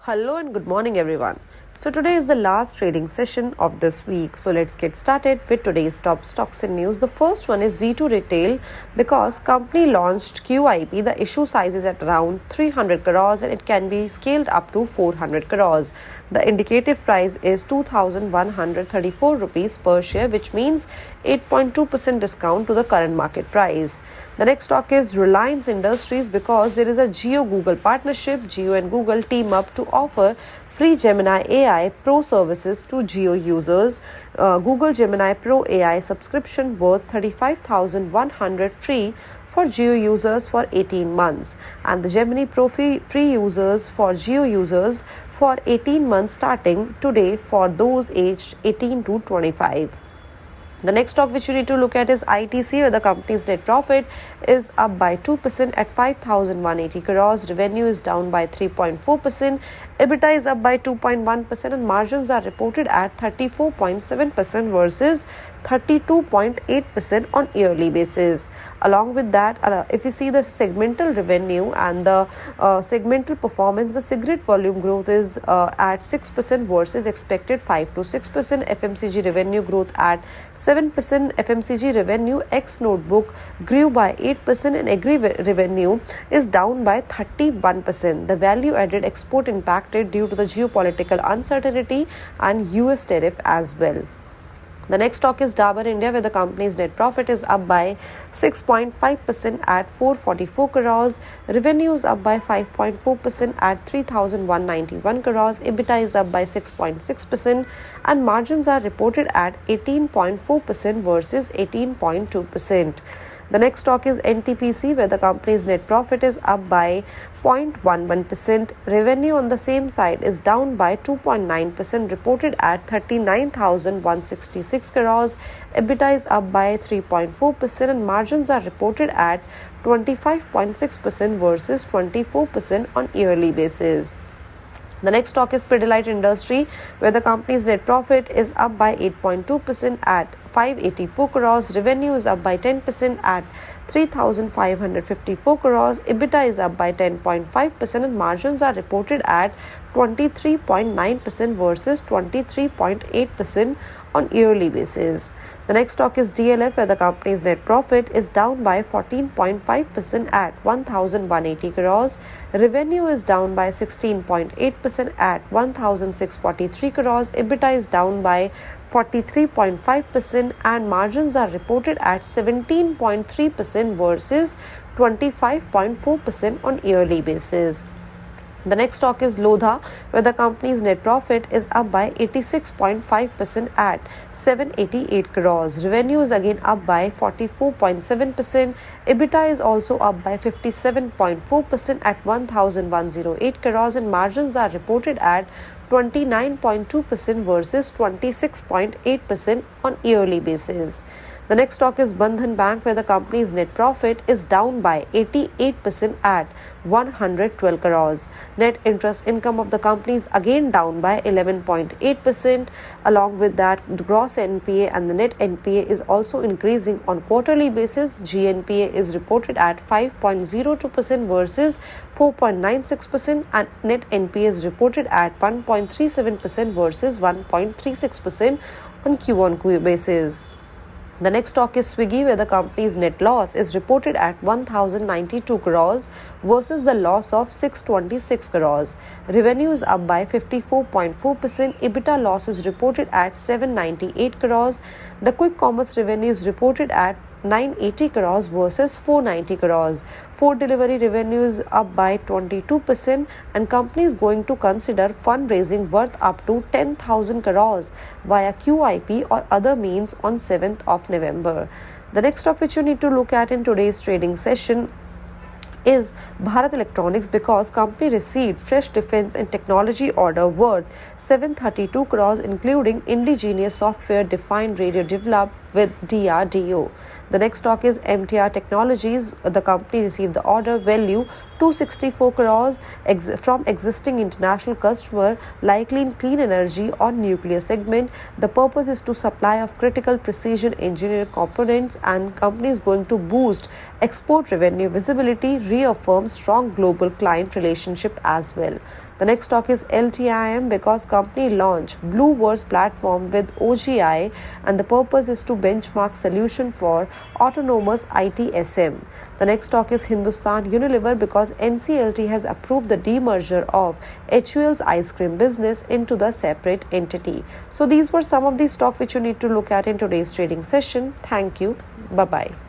Hello and good morning everyone. So today is the last trading session of this week. So let's get started with today's top stocks and news. The first one is V2 Retail because company launched QIP. The issue size is at around 300 crores and it can be scaled up to 400 crores. The indicative price is 2,134 rupees per share, which means 8.2% discount to the current market price. The next stock is Reliance Industries because there is a Jio-Google partnership. Jio and Google team up to offer free Gemini AI Pro services to Jio users. Google Gemini Pro AI subscription worth 35,100 free for Jio users for 18 months and the Gemini Pro free users for Jio users for 18 months starting today for those aged 18 to 25. The next stock which you need to look at is ITC, where the company's net profit is up by 2% at 5,180 crores. Revenue is down by 3.4%. EBITDA is up by 2.1% and margins are reported at 34.7% versus 32.8% on yearly basis. Along with that, if you see the segmental revenue and the segmental performance, the cigarette volume growth is at 6% versus expected 5 to 6%. FMCG revenue growth at 7%. FMCG revenue ex notebook grew by 8% and agri revenue is down by 31%. The value added export impacted due to the geopolitical uncertainty and US tariff as well. The next stock is Dabur India, where the company's net profit is up by 6.5% at 444 crores. Revenue is up by 5.4% at 3,191 crores. EBITDA is up by 6.6% and margins are reported at 18.4% versus 18.2%. The next stock is NTPC, where the company's net profit is up by 0.11%. Revenue on the same side is down by 2.9%, reported at 39,166 crores. EBITDA is up by 3.4% and margins are reported at 25.6% versus 24% on yearly basis. The next stock is Pidilite Industry, where the company's net profit is up by 8.2% at 584 crores. Revenue is up by 10% at 3,554 crores. EBITDA is up by 10.5% and margins are reported at 23.9% versus 23.8% on yearly basis. The next stock is DLF, where the company's net profit is down by 14.5% at 1,180 crores. Revenue is down by 16.8% at 1,643 crores. EBITDA is down by 43.5% and margins are reported at 17.3% versus 25.4% on yearly basis. The next stock is Lodha, where the company's net profit is up by 86.5% at 788 crores. Revenue is again up by 44.7%. EBITDA is also up by 57.4% at 1,108 crores and margins are reported at 29.2% versus 26.8% on yearly basis. The next stock is Bandhan Bank, where the company's net profit is down by 88% at 112 crores. Net interest income of the company is again down by 11.8%. Along with that, the gross NPA and the net NPA is also increasing on quarterly basis. GNPA is reported at 5.02% versus 4.96% and net NPA is reported at 1.37% versus 1.36% on Q-on-Q basis. The next stock is Swiggy, where the company's net loss is reported at 1,092 crores versus the loss of 626 crores. Revenue is up by 54.4%. EBITDA loss is reported at 798 crores. The quick commerce revenue is reported at 980 crores versus 490 crores. Food delivery revenue is up by 22% and company is going to consider fundraising worth up to 10,000 crores via QIP or other means on 7th of November. The next stock which you need to look at in today's trading session is Bharat Electronics because company received fresh defense and technology order worth 732 crores including indigenous software defined radio developed with DRDO. The next stock is MTAR Technologies. The company received the order value 264 crores from existing international customer, likely in clean energy or nuclear segment. The purpose is to supply of critical precision engineering components and company is going to boost export revenue visibility, reaffirm strong global client relationship as well. The next stock is LTIM because company launched BlueVerse platform with OGI and the purpose is to benchmark solution for autonomous ITSM. The next stock is Hindustan Unilever because NCLT has approved the demerger of HUL's ice cream business into the separate entity. So these were some of the stocks which you need to look at in today's trading session. Thank you. Bye-bye.